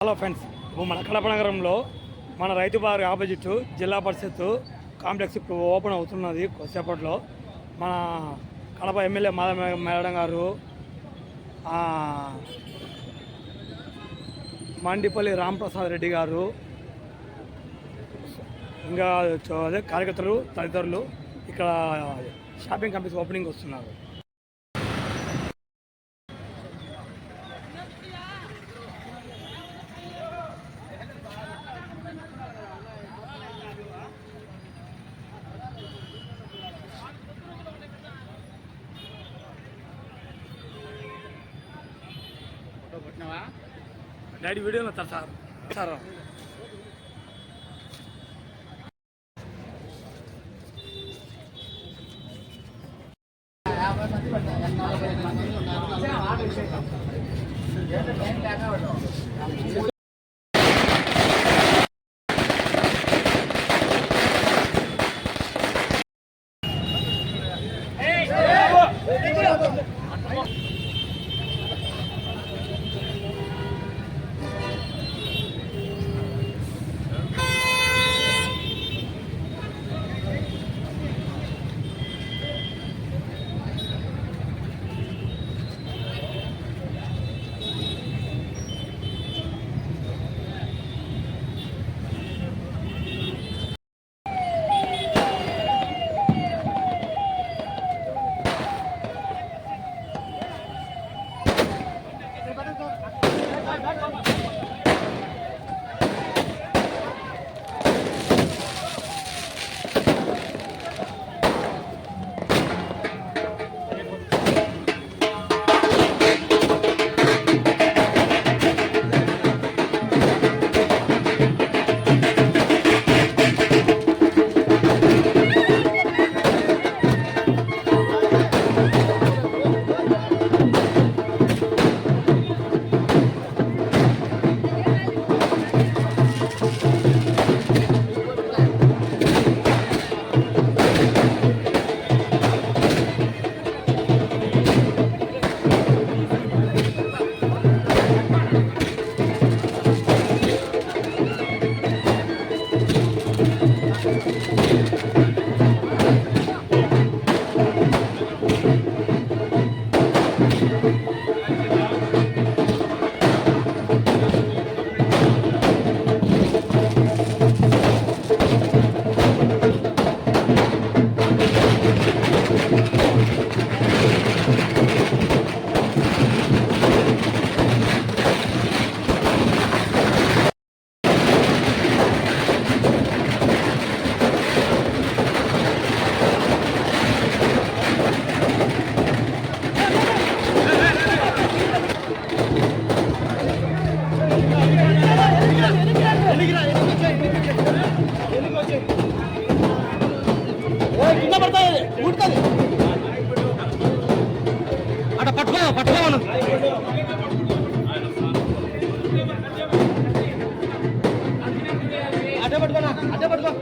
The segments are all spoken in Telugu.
హలో ఫ్రెండ్స్, మన కడప నగరంలో మన రైతు బార్ ఆపోజిట్ జిల్లా పరిషత్ కాంప్లెక్స్ ఇప్పుడు ఓపెన్ అవుతున్నది కొద్దిసేపట్లో. మన కడప ఎమ్మెల్యే మాధవ మేడం గారు, మండిపల్లి రాంప్రసాద్ రెడ్డి గారు, ఇంకా అదే కార్యకర్తలు తదితరులు ఇక్కడ షాపింగ్ కాంప్లెక్స్ ఓపెనింగ్ వస్తున్నారు. డాడీ వీడియోలో సార్ సార్ అట పట్టుకోను అడ్డ పట్టుకో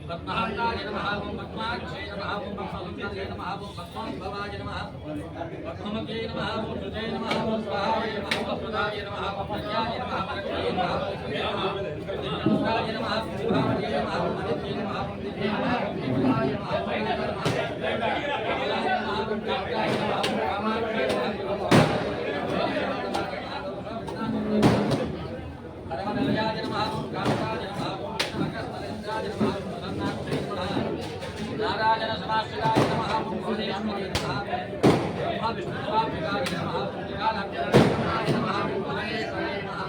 पद्माय नमः ओम पद्माक्षे नमः ओम पद्मसुंदरे नमः ओम पद्मोद्भवाय नमः पद्ममुखे नमः ओम सुजय नमः ओम स्वाहाय नमः ओम प्रदाय नमः ओम प्रज्ञाय नमः परक्षे नमः ओम दिव्याय नमः ओम शिवाय नमः ओम आदित्य नमः ओम दिव्याय नमः ओम दिव्याय नमः ओम वैद्य नमः ओम कामाय नमः ओम कामाक्षे नमः परमदयाय नमः ओम कामकाय नमः ओम नमस्काराय नमः नारायण समाश्रिताय नमः ओम भुवनेश्वराय नमः ब्रह्मा विष्णु स्वामिकाय नमः ओम कालाभ्याय नमः ओम भुवनेश्वराय नमः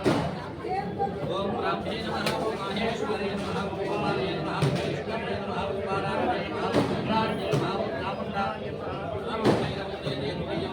ओम ब्रह्मे नमः ओम महेश्वराय नमः ओम गोपालाय नमः ओम विष्णुवे नमः ओम बालाय नमः ओम चंद्राय नमः ओम चामुंडाय नमः ओम भैरवते देवये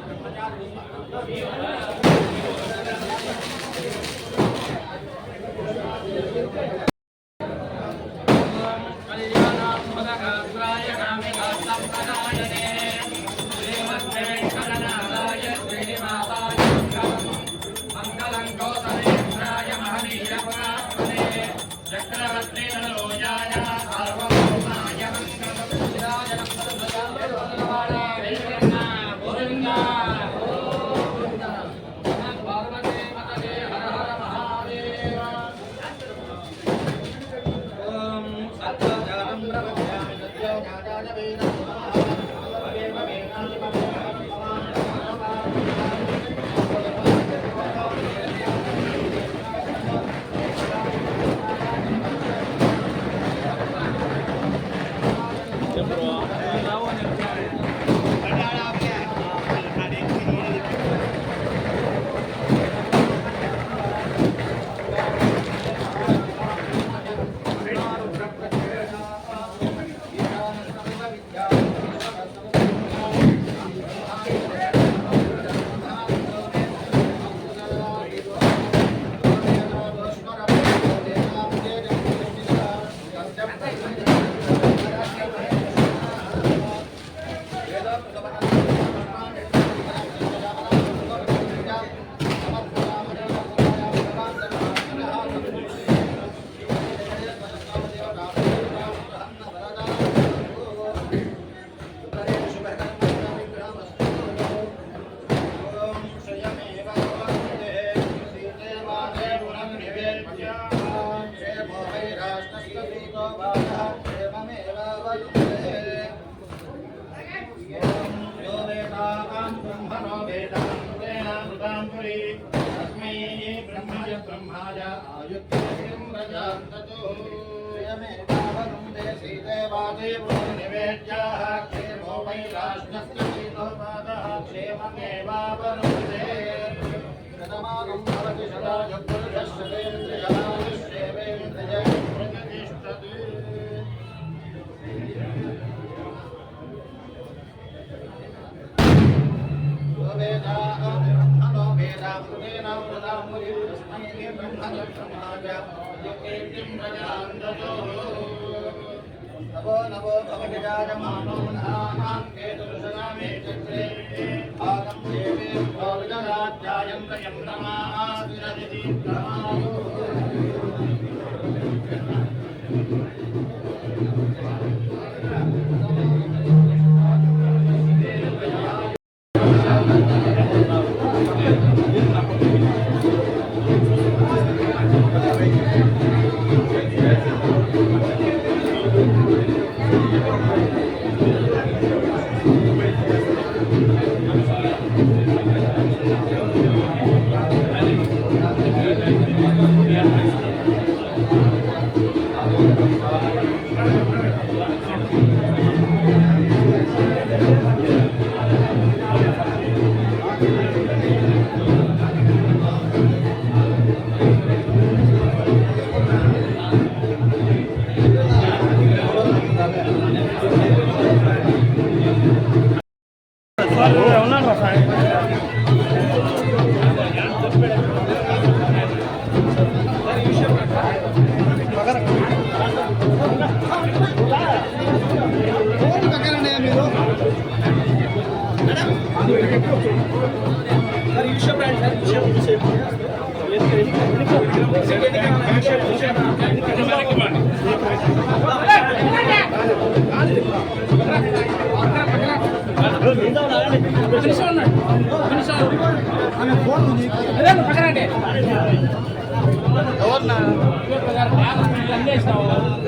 ब्रह्माय आयुक्तिं प्रजान्ततो श्रियमेवावरुन्धे सीतेवादे निवेद्याः क्षेमो वै राष्ट्रस्य शीतोपादः क्षेममेवावरुन्धे शतमानं भवति शतायुपुरुषश्चतेन्द्रियमायुष्येवेन्द्रिये प्रतिष्ठति नवो नवो भवविराजमानो नानां केतुषयामे चक्रे आगं देवे भवविराज्यायं तयं नमास्विरदिति प्रमायो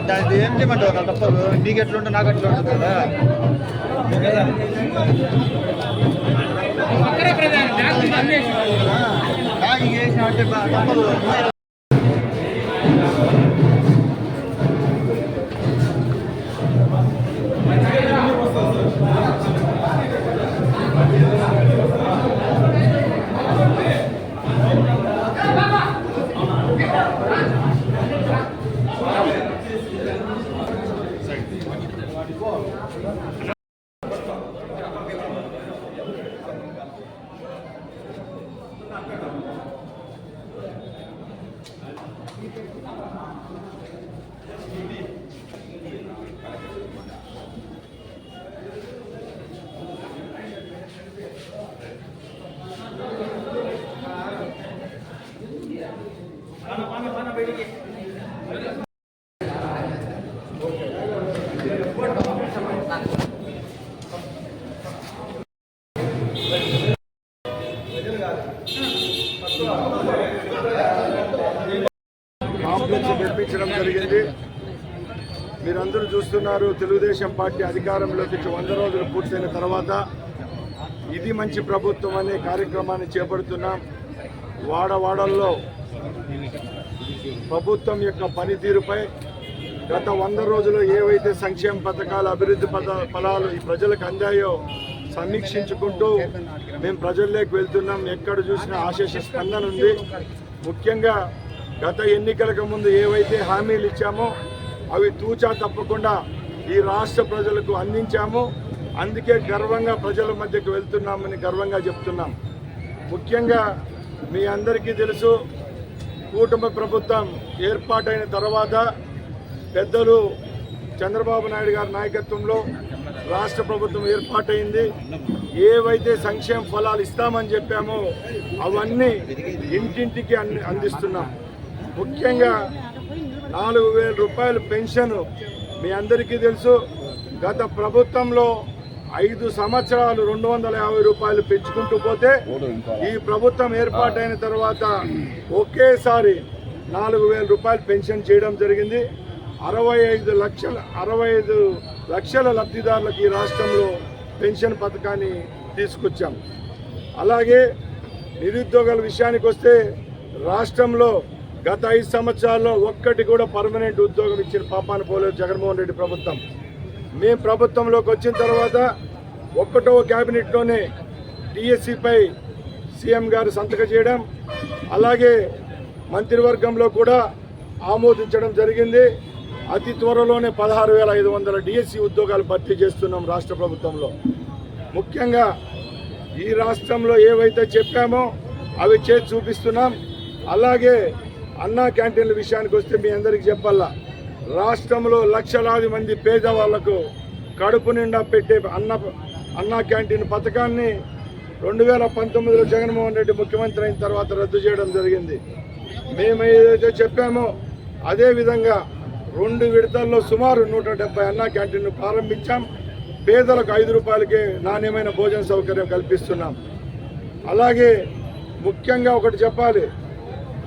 దానికి ఏం చేయమంటావు నాకు తప్పదు నీకు ఎట్లుంటే నాకు ఎట్లా ఉంటుంది కదా నాకు చేసిన అంటే తప్పదు నిర్మించడం జరిగింది. మీరందరూ చూస్తున్నారు, తెలుగుదేశం పార్టీ అధికారంలోకి వచ్చి 100 రోజులు పూర్తయిన తర్వాత ఇది మంచి ప్రభుత్వం అనే కార్యక్రమాన్ని చేపడుతున్నాం. వాడవాడల్లో ప్రభుత్వం యొక్క పనితీరుపై గత 100 రోజులు ఏవైతే సంక్షేమ పథకాలు, అభివృద్ధి ఫలాలు ఈ ప్రజలకు అందాయో సమీక్షించుకుంటూ మేము ప్రజల్లోకి వెళ్తున్నాం. ఎక్కడ చూసినా ఆశేష స్పందన ఉంది. ముఖ్యంగా గత ఎన్నికలకు ముందు ఏవైతే హామీలు ఇచ్చామో అవి తూచా తప్పకుండా ఈ రాష్ట్ర ప్రజలకు అందించాము. అందుకే గర్వంగా ప్రజల మధ్యకు వెళ్తున్నామని గర్వంగా చెప్తున్నాం. ముఖ్యంగా మీ అందరికీ తెలుసు, కూటమి ప్రభుత్వం ఏర్పాటైన తర్వాత పెద్దలు చంద్రబాబు నాయుడు గారి నాయకత్వంలో రాష్ట్ర ప్రభుత్వం ఏర్పాటైంది. ఏవైతే సంక్షేమ ఫలాలు ఇస్తామని చెప్పామో అవన్నీ ఇంటింటికి అందిస్తున్నాం. ముఖ్యంగా 4,000 రూపాయలు పెన్షన్ మీ అందరికీ తెలుసు. గత ప్రభుత్వంలో 5 సంవత్సరాలు 250 రూపాయలు పెంచుకుంటూ పోతే ఈ ప్రభుత్వం ఏర్పాటైన తర్వాత ఒకేసారి 4,000 రూపాయలు పెన్షన్ చేయడం జరిగింది. 65 లక్షల లబ్ధిదారులకు ఈ రాష్ట్రంలో పెన్షన్ పథకాన్ని తీసుకొచ్చాం. అలాగే నిరుద్యోగుల విషయానికి వస్తే రాష్ట్రంలో గత 5 సంవత్సరాల్లో ఒక్కటి కూడా పర్మనెంట్ ఉద్యోగం ఇచ్చిన పాపాన పోలేదు జగన్మోహన్ రెడ్డి ప్రభుత్వం. మేము ప్రభుత్వంలోకి వచ్చిన తర్వాత 1వ క్యాబినెట్లోనే డిఎస్సిపై సీఎం గారు సంతకం చేయడం, అలాగే మంత్రివర్గంలో కూడా ఆమోదించడం జరిగింది. అతి త్వరలోనే 16,500 డిఎస్సి ఉద్యోగాలు భర్తీ చేస్తున్నాం రాష్ట్ర ప్రభుత్వంలో. ముఖ్యంగా ఈ రాష్ట్రంలో ఏవైతే చెప్పామో అవి చేసి చూపిస్తున్నాం. అలాగే అన్నా క్యాంటీన్ల విషయానికి వస్తే మీ అందరికీ చెప్పాలా, రాష్ట్రంలో లక్షలాది మంది పేదవాళ్లకు కడుపు నిండా పెట్టే అన్నా క్యాంటీన్ పథకాన్ని 2019లో జగన్మోహన్ రెడ్డి ముఖ్యమంత్రి అయిన తర్వాత రద్దు చేయడం జరిగింది. మేము ఏదైతే చెప్పామో అదేవిధంగా 2 విడతల్లో సుమారు 170 అన్నా క్యాంటీన్ను ప్రారంభించాం. పేదలకు 5 రూపాయలకే నాణ్యమైన భోజన సౌకర్యం కల్పిస్తున్నాం. అలాగే ముఖ్యంగా ఒకటి చెప్పాలి,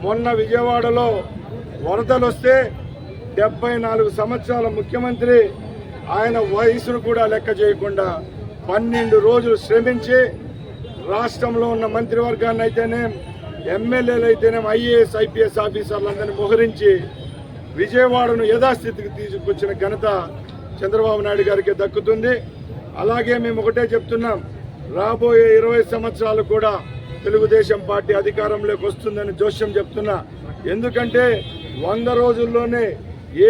మొన్న విజయవాడలో వరదలు వస్తే 74 సంవత్సరాల ముఖ్యమంత్రి ఆయన వయసును కూడా లెక్క చేయకుండా 12 రోజులు శ్రమించి రాష్ట్రంలో ఉన్న మంత్రివర్గాన్ని అయితేనేం ఎమ్మెల్యేలు అయితేనేం ఐఏఎస్ ఐపీఎస్ ఆఫీసర్లందరినీ మోహరించి విజయవాడను యథాస్థితికి తీసుకొచ్చిన ఘనత చంద్రబాబు నాయుడు గారికి దక్కుతుంది. అలాగే మేము ఒకటే చెప్తున్నాం, రాబోయే 20 సంవత్సరాలు కూడా తెలుగుదేశం పార్టీ అధికారంలోకి వస్తుందని జోష్యం చెప్తున్నా. ఎందుకంటే 100 రోజుల్లోనే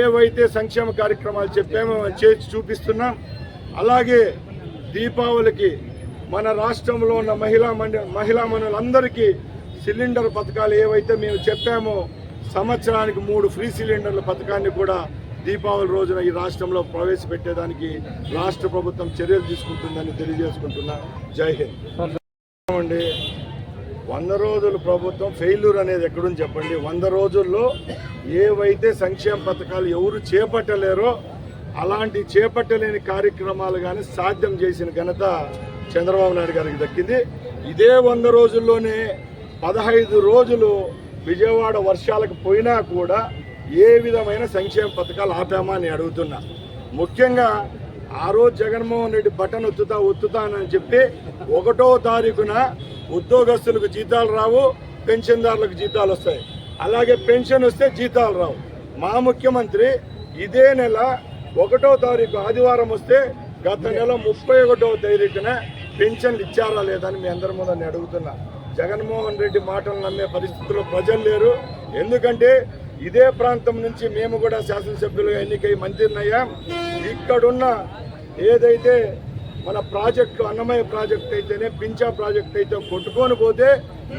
ఏవైతే సంక్షేమ కార్యక్రమాలు చెప్పామో చేసి చూపిస్తున్నాం. అలాగే దీపావళికి మన రాష్ట్రంలో ఉన్న మహిళామణులందరికీ సిలిండర్ పథకాలు ఏవైతే మేము చెప్పామో సంవత్సరానికి 3 ఫ్రీ సిలిండర్ల పథకాన్ని కూడా దీపావళి రోజున ఈ రాష్ట్రంలో ప్రవేశపెట్టేదానికి రాష్ట్ర ప్రభుత్వం చర్యలు తీసుకుంటుందని తెలియజేసుకుంటున్నా. జై హింద్. 100 రోజుల ప్రభుత్వం ఫెయిల్యూర్ అనేది ఎక్కడుంది చెప్పండి. 100 రోజుల్లో ఏవైతే సంక్షేమ పథకాలు ఎవరు చేపట్టలేరో అలాంటి చేపట్టలేని కార్యక్రమాలు కానీ సాధ్యం చేసిన ఘనత చంద్రబాబు నాయుడు గారికి దక్కింది. ఇదే 100 రోజుల్లోనే 15 రోజులు విజయవాడ వర్షాలకు పోయినా కూడా ఏ విధమైన సంక్షేమ పథకాలు ఆపామా అని అడుగుతున్నా. ముఖ్యంగా ఆ రోజు జగన్మోహన్ రెడ్డి బటన్ ఒత్తుతానని చెప్పి 1వ తారీఖున ఉద్యోగస్తులకు జీతాలు రావు, పెన్షన్దారులకు జీతాలు వస్తాయి. అలాగే పెన్షన్ వస్తే జీతాలు రావు. మా ముఖ్యమంత్రి ఇదే నెల 1వ తారీఖు ఆదివారం వస్తే గత నెల 31వ తారీఖున పెన్షన్లు ఇచ్చారా లేదని మీ అందరి ముందు నేను అడుగుతున్నా. జగన్మోహన్ రెడ్డి మాటలు నమ్మే పరిస్థితుల్లో ప్రజలు లేరు. ఎందుకంటే ఇదే ప్రాంతం నుంచి మేము కూడా శాసనసభ్యులుగా ఎన్నికై మంత్రినయ్యాం. ఇక్కడున్న ఏదైతే మన ప్రాజెక్టు అన్నమయ్య ప్రాజెక్ట్ అయితేనే పింఛా ప్రాజెక్ట్ అయితే కొట్టుకొని పోతే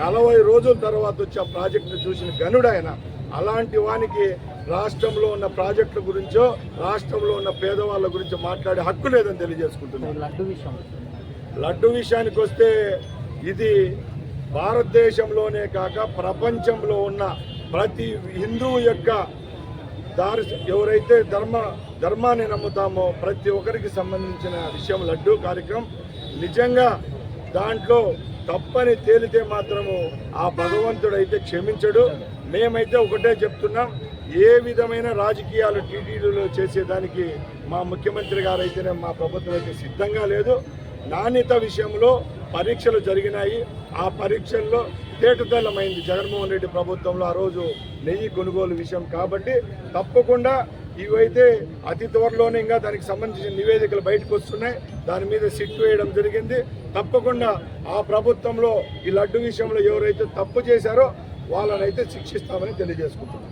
40 రోజుల తర్వాత వచ్చి ఆ ప్రాజెక్టును చూసిన గనుడాయన. అలాంటి వానికి రాష్ట్రంలో ఉన్న ప్రాజెక్టుల గురించో రాష్ట్రంలో ఉన్న పేదవాళ్ళ గురించో మాట్లాడే హక్కు లేదని తెలియజేసుకుంటున్నాం. లడ్డు విషయానికి వస్తే ఇది భారతదేశంలోనే కాక ప్రపంచంలో ఉన్న ప్రతి హిందువు యొక్క ఎవరైతే ధర్మాన్ని నమ్ముతామో ప్రతి ఒక్కరికి సంబంధించిన విషయం లడ్డూ కార్యక్రమం. నిజంగా దాంట్లో తప్పని తేలితే మాత్రము ఆ భగవంతుడైతే క్షమించడు. మేమైతే ఒకటే చెప్తున్నాం, ఏ విధమైన రాజకీయాలు టీటీడీలో చేసేదానికి మా ముఖ్యమంత్రి గారు అయితేనే మా ప్రభుత్వం అయితే సిద్ధంగా లేదు. నాణ్యత విషయంలో పరీక్షలు జరిగినాయి. ఆ పరీక్షల్లో తేటతెల్లమైంది జగన్మోహన్ రెడ్డి ప్రభుత్వంలో ఆ రోజు నెయ్యి కొనుగోలు విషయం. కాబట్టి తప్పకుండా ఇవైతే అతి త్వరలోనే ఇంకా దానికి సంబంధించిన నివేదికలు బయటకు వస్తున్నాయి. దాని మీద సిట్ వేయడం జరిగింది. తప్పకుండా ఆ ప్రభుత్వంలో ఈ లడ్డు విషయంలో ఎవరైతే తప్పు చేశారో వాళ్ళనైతే శిక్షిస్తామని తెలియజేసుకుంటున్నాం.